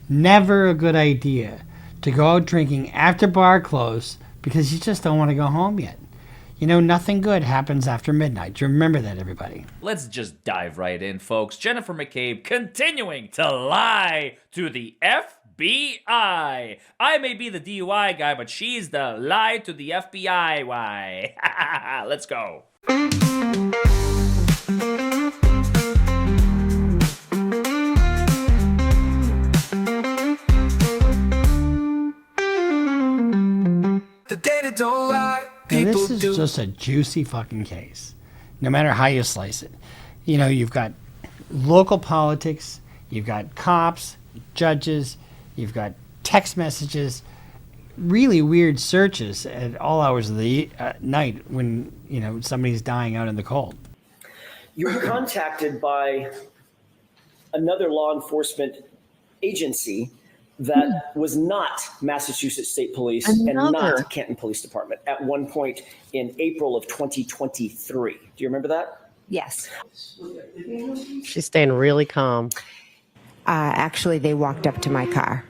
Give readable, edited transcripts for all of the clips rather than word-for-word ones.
Never a good idea to go out drinking after bar close because you just don't want to go home yet. You know, nothing good happens after midnight. Remember that, everybody. Let's just dive right in, folks. Jennifer McCabe continuing to lie to the FBI. I may be the DUI guy, but she's the lie to the FBI. Why? Let's go. The data don't lie. Now, this is just a juicy fucking case, no matter how you slice it. You know, you've got local politics, you've got cops, judges, you've got text messages, really weird searches at all hours of the night when, you know, somebody's dying out in the cold. You were contacted by another law enforcement agency that was not Massachusetts State Police and not Canton Police Department at one point in April of 2023. Do you remember that? Yes. She's staying really calm. Actually, they walked up to my car.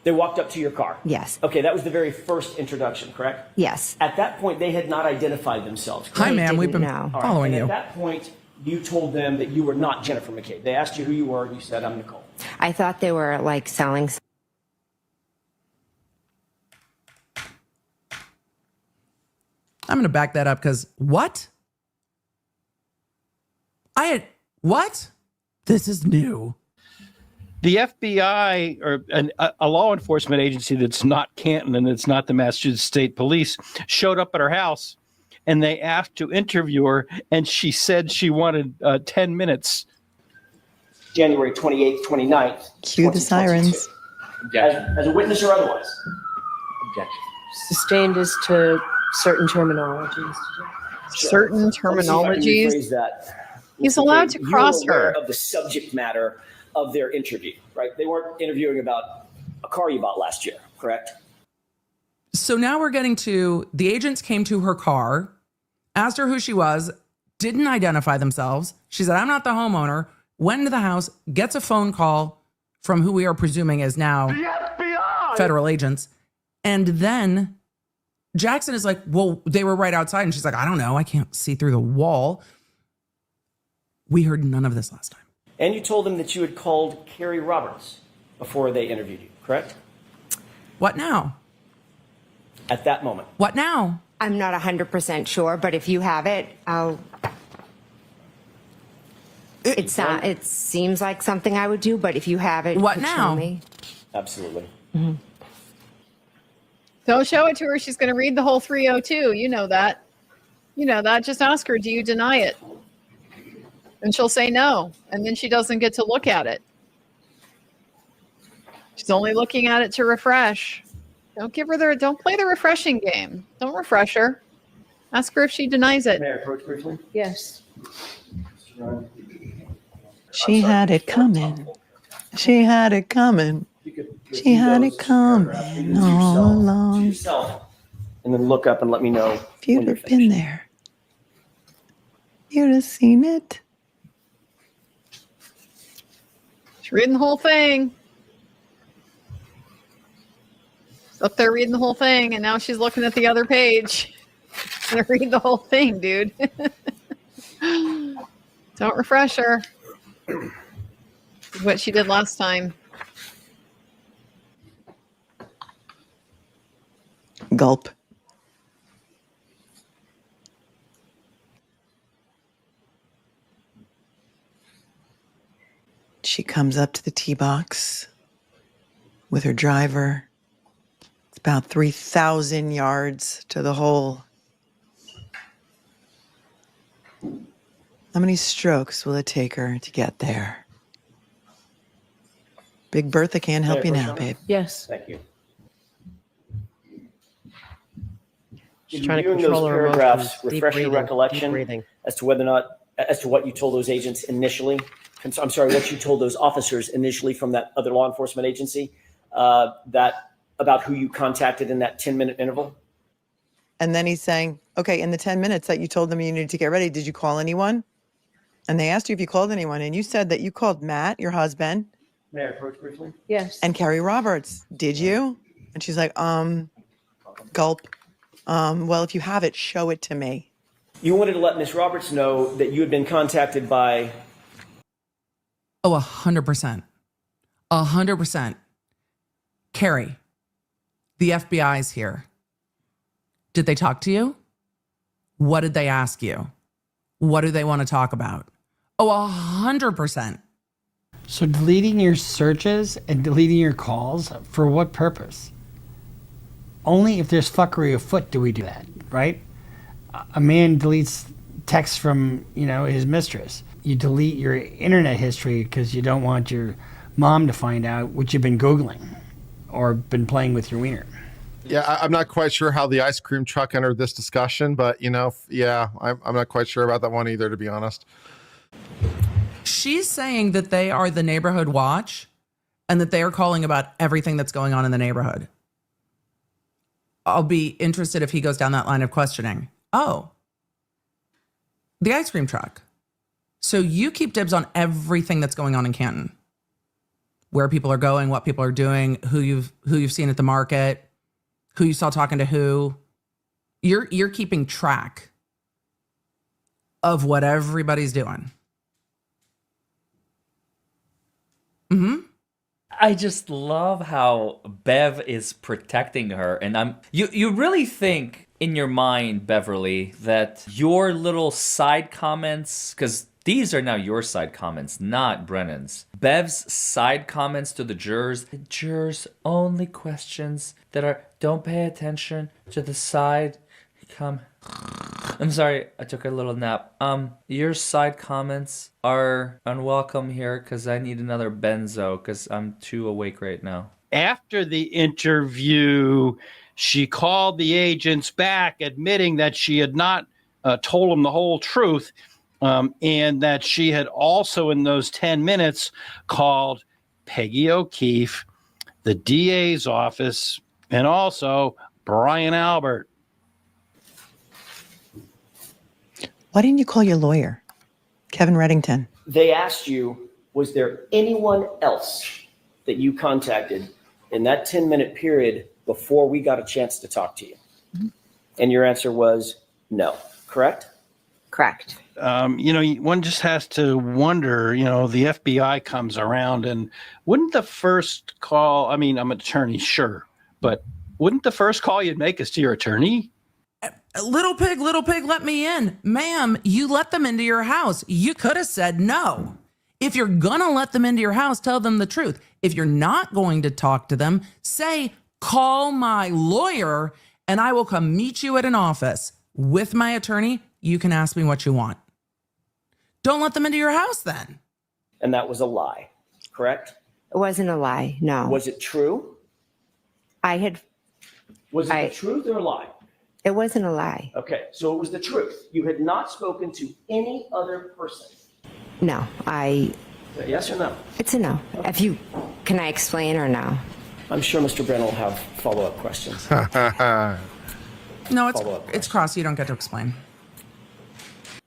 They walked up to your car? Yes. Okay, that was the very first introduction, correct? Yes. At that point, they had not identified themselves, correct? Hi, ma'am. We've been following you. At that point, you told them that you were not Jennifer McCabe. They asked you who you were, and you said, I'm Nicole. I thought they were like selling. I'm going to back that up because what? What? This is new. The FBI, or a law enforcement agency that's not Canton and it's not the Massachusetts State Police, showed up at her house and they asked to interview her, and she said she wanted 10 minutes. January 28th, 29th. Cue the sirens. As a witness or otherwise? Objection. Sustained as to certain terminologies. Certain terminologies. Rephrase that. He's allowed to cross you were aware her. of the subject matter of their interview, right? They weren't interviewing about a car you bought last year, correct? So now we're getting to the agents came to her car, asked her who she was, didn't identify themselves. She said, I'm not the homeowner, went into the house, gets a phone call from who we are presuming is now the FBI. Federal agents. And then Jackson is like, well, they were right outside. And she's like, I don't know. I can't see through the wall. We heard none of this last time. And you told them that you had called Carrie Roberts before they interviewed you, correct? What now? At that moment. What now? I'm not 100% sure, but if you have it, I'll. It seems like something I would do, but if you have it, what show now? me. Absolutely. Mm-hmm. Don't show it to her. She's going to read the whole 302. You know that. You know that. Just ask her, do you deny it? And she'll say no. And then she doesn't get to look at it. She's only looking at it to refresh. Don't play the refreshing game. Don't refresh her. Ask her if she denies it. May I approach briefly? Yes. She had it coming. She had it coming. She had it coming all along. And then look up and let me know. If you'd have been there, you'd have seen it. She's reading the whole thing. She's up there reading the whole thing, and now she's looking at the other page. She's gonna read the whole thing, dude. Don't refresh her. What she did last time. Gulp. She comes up to the tee box with her driver. It's about 3,000 yards to the hole. How many strokes will it take her to get there? Big Bertha can't help you now, babe. Yes. Thank you. She's trying to control her paragraphs, emotions. refresh your recollection as to whether or not, as to what you told those agents initially. I'm sorry, what you told those officers initially from that other law enforcement agency, that about who you contacted in that 10-minute interval. And then he's saying, okay, in the 10 minutes that you told them you needed to get ready, did you call anyone? And they asked you if you called anyone. And you said that you called Matt, your husband, May I approach briefly? Yes. And Carrie Roberts, did you? And she's like, gulp. Well, if you have it, show it to me. You wanted to let Miss Roberts know that you had been contacted by. Oh, 100%. 100%. Carrie, the FBI's here. Did they talk to you? What did they ask you? What do they want to talk about? Oh, 100%. So deleting your searches and deleting your calls, for what purpose? Only if there's fuckery afoot do we do that, right? A man deletes texts from, his mistress. You delete your internet history because you don't want your mom to find out what you've been Googling or been playing with your wiener. Yeah, I'm not quite sure how the ice cream truck entered this discussion, but I'm not quite sure about that one either, to be honest. She's saying that they are the neighborhood watch and that they are calling about everything that's going on in the neighborhood. I'll be interested if he goes down that line of questioning. Oh, the ice cream truck. So you keep dibs on everything that's going on in Canton. Where people are going, what people are doing, who you've seen at the market, who you saw talking to who. You're keeping track of what everybody's doing. Mm-hmm. I just love how Bev is protecting her, and you really think in your mind, Beverly, that your little side comments, because these are now your side comments, not Brennan's. Bev's side comments to the jurors only questions that don't pay attention to the side I'm sorry, I took a little nap. Your side comments are unwelcome here because I need another benzo because I'm too awake right now. After the interview, she called the agents back, admitting that she had not told them the whole truth, and that she had also, in those 10 minutes, called Peggy O'Keefe, the DA's office, and also Brian Albert. Why didn't you call your lawyer, Kevin Reddington? They asked you, was there anyone else that you contacted in that 10-minute period before we got a chance to talk to you? Mm-hmm. And your answer was no, correct? Correct. One just has to wonder, the FBI comes around, and wouldn't the first call, I'm an attorney, sure, but wouldn't the first call you'd make is to your attorney? Little pig, let me in. Ma'am, you let them into your house. You could have said no. If you're going to let them into your house, tell them the truth. If you're not going to talk to them, say, call my lawyer and I will come meet you at an office. With my attorney, you can ask me what you want. Don't let them into your house then. And that was a lie, correct? It wasn't a lie, no. Was it true? Was it the truth or a lie? It wasn't a lie. Okay, so it was the truth. You had not spoken to any other person. No, Yes or no? It's a no. Okay. Can I explain or no? I'm sure Mr. Brennan will have follow-up questions. No, it's cross. You don't get to explain.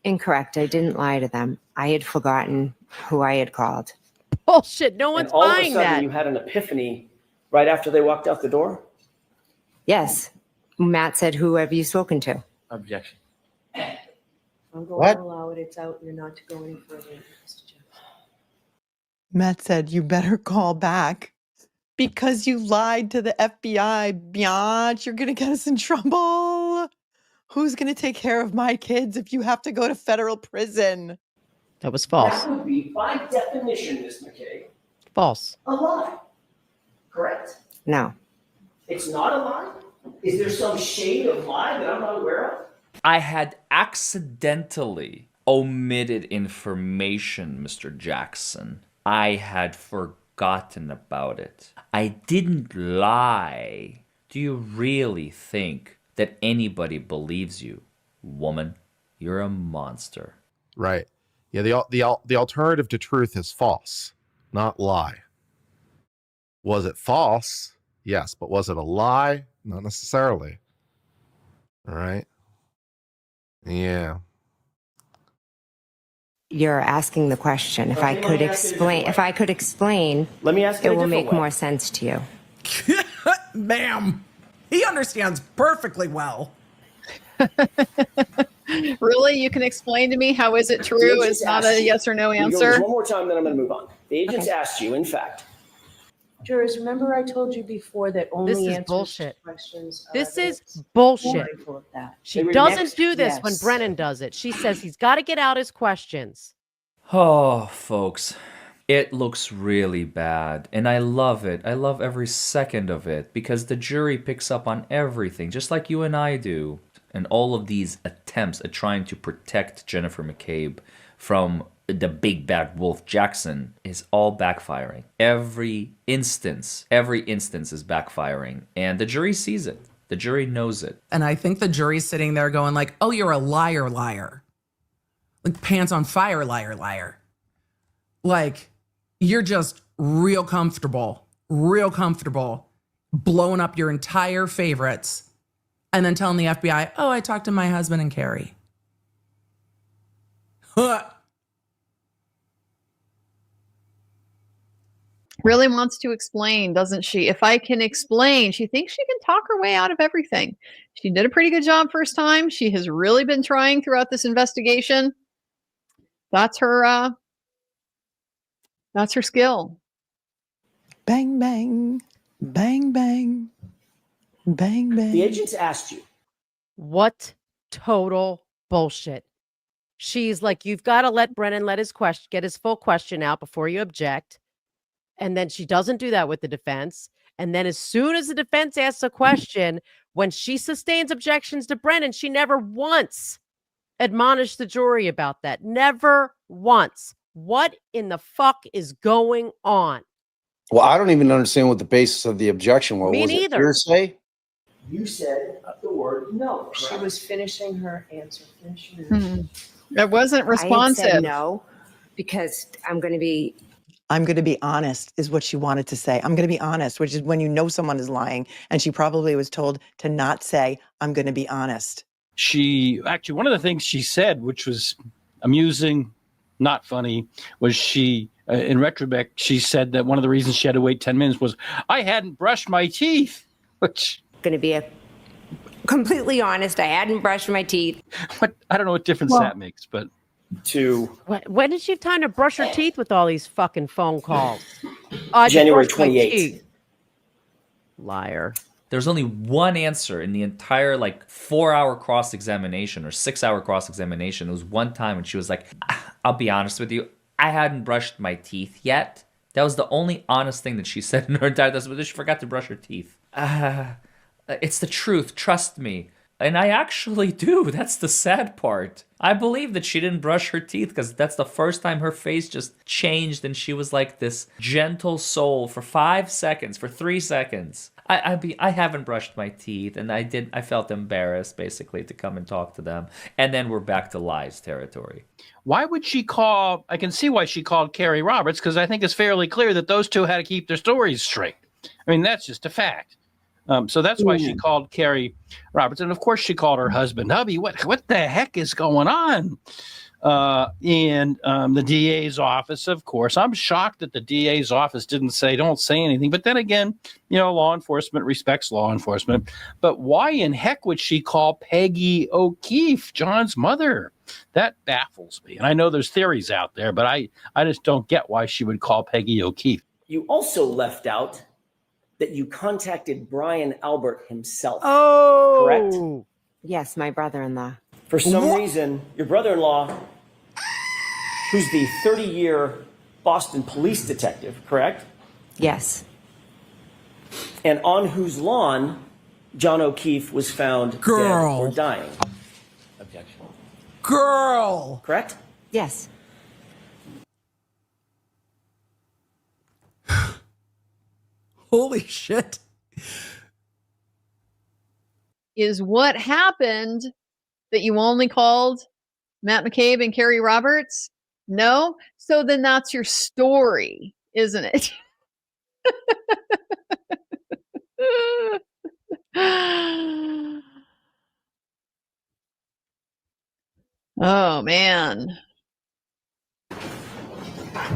Incorrect. I didn't lie to them. I had forgotten who I had called. Bullshit. No one's and all buying of a sudden, that. you had an epiphany right after they walked out the door? Yes. Matt said, who have you spoken to? Objection. I'm going to allow it. It's out. You're not to go any further. Mr. Jones. Matt said, you better call back because you lied to the FBI. Biatch, you're going to get us in trouble. Who's going to take care of my kids if you have to go to federal prison? That was false. That would be, by definition, Ms. McKay, False. a lie. Correct? No. It's not a lie? Is there some shade of lie that I'm not aware of? I had accidentally omitted information, Mr. Jackson. I had forgotten about it. I didn't lie. Do you really think that anybody believes you? Woman, you're a monster. Right. Yeah, the alternative to truth is false, not lie. Was it false? Yes, but was it a lie? Not necessarily. All right. Yeah. You're asking the question. If Okay, I let could me ask it a explain, different if way. I could explain, Let me ask it a will different make way. more sense to you. Bam. He understands perfectly well. Really? You can explain to me how is it The true agents is not asked a you. yes or no Let me go over this answer? one more time, then I'm going to move on. The agents Okay. asked you, in fact, Jurors, remember I told you before that only This is answers bullshit. to questions are This is evidence? Be bullshit. mindful of that. She They were doesn't next- do this when Yes. Brennan does it. She says he's got to get out his questions. Oh, folks, it looks really bad. And I love it. I love every second of it because the jury picks up on everything, just like you and I do. And all of these attempts at trying to protect Jennifer McCabe from the big bad wolf Jackson is all backfiring. Every instance is backfiring. And the jury sees it. The jury knows it. And I think the jury's sitting there going like, oh, you're a liar, liar. Like pants on fire, liar, liar. Like you're just real comfortable blowing up your entire favorites and then telling the FBI, oh, I talked to my husband and Carrie. Huh. Really wants to explain, doesn't she? If I can explain, she thinks she can talk her way out of everything. She did a pretty good job first time. She has really been trying throughout this investigation. That's her skill. Bang, bang, bang, bang, bang, bang. the agents asked you. What total bullshit. She's like, you've got to let Brennan get his full question out before you object. And then she doesn't do that with the defense. And then as soon as the defense asks a question, when she sustains objections to Brennan, she never once admonished the jury about that. Never once. What in the fuck is going on? Well, I don't even understand what the basis of the objection was. Me Was it neither. hearsay? You said the word no. She correct? was finishing her answer. Finishing her answer. It wasn't I had responsive. said no because I'm going to be honest is what she wanted to say. I'm going to be honest, which is when you know someone is lying. And she probably was told to not say, I'm going to be honest. She actually, one of the things she said, which was amusing, not funny, was she, in retrospect, she said that one of the reasons she had to wait 10 minutes was, I hadn't brushed my teeth, which. going to be completely honest. I hadn't brushed my teeth. What, I don't know what difference that makes, but. When did she have time to brush her teeth with all these fucking phone calls? January brushed my 28th. teeth. Liar. There's only one answer in the entire 4-hour cross-examination or 6-hour cross-examination. It was one time when she was like, I'll be honest with you, I hadn't brushed my teeth yet. That was the only honest thing that she said in her entire testimony. She forgot to brush her teeth. It's the truth, trust me. And I actually do. That's the sad part. I believe that she didn't brush her teeth because that's the first time her face just changed and she was like this gentle soul for 5 seconds, for 3 seconds. I haven't brushed my teeth and I felt embarrassed basically to come and talk to them. And then we're back to lies territory. Why would she call? I can see why she called Carrie Roberts because I think it's fairly clear that those two had to keep their stories straight. I mean, that's just a fact. So that's why she called Carrie Roberts. And of course she called her husband, hubby, what the heck is going on? In the DA's office, of course. I'm shocked that the DA's office don't say anything. But then again, law enforcement respects law enforcement. But why in heck would she call Peggy O'Keefe, John's mother? That baffles me. And I know there's theories out there, but I just don't get why she would call Peggy O'Keefe. You also left out that you contacted Brian Albert himself. Oh, correct? Yes, my brother-in-law. For some reason, your brother-in-law, who's the 30-year Boston police detective, correct? Yes. And on whose lawn John O'Keefe was found dead or dying. Objection. Girl. Correct? Yes. Holy shit. Is what happened that you only called Matt McCabe and Carrie Roberts? No? So then that's your story, isn't it? Oh, man.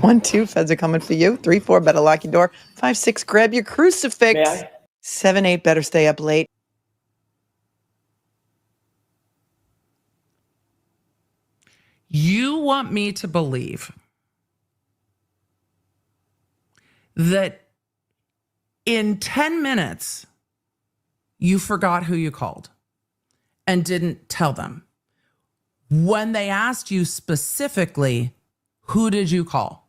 1, 2, feds are coming for you. 3, 4, better lock your door. 5, 6, grab your crucifix. May I? 7, 8, better stay up late. You want me to believe that in 10 minutes, you forgot who you called and didn't tell them. When they asked you specifically, who did you call?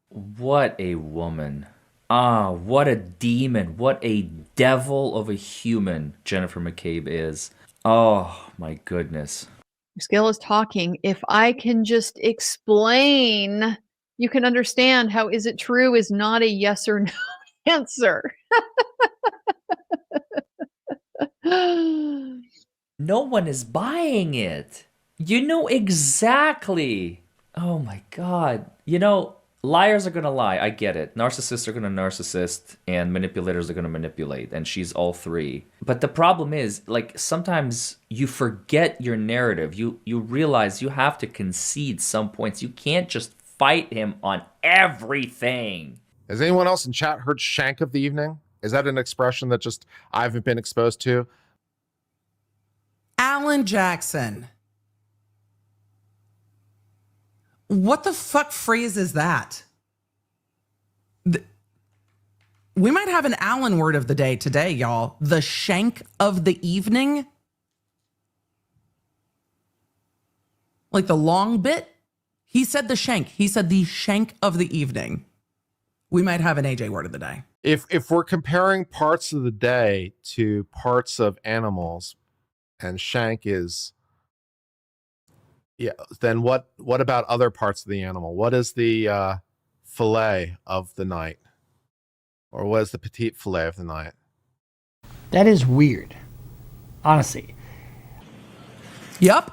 What a woman. Ah, what a demon. What a devil of a human Jennifer McCabe is. Oh, my goodness. Skill is talking. If I can just explain, you can understand how is it true is not a yes or no answer. No one is buying it. You know exactly. Oh my God. You know, liars are going to lie. I get it. Narcissists are going to narcissist and manipulators are going to manipulate. And she's all three. But the problem is, like, sometimes you forget your narrative. You realize you have to concede some points. You can't just fight him on everything. Has anyone else in chat heard shank of the evening? Is that an expression that just I haven't been exposed to? Alan Jackson. What the fuck phrase is that? We might have an Alan word of the day today, y'all. The shank of the evening. Like the long bit. He said the shank. He said the shank of the evening. We might have an AJ word of the day. If we're comparing parts of the day to parts of animals, and shank is, yeah, then what about other parts of the animal? What is the fillet of the night? Or what is the petite fillet of the night? That is weird. Honestly. Yep.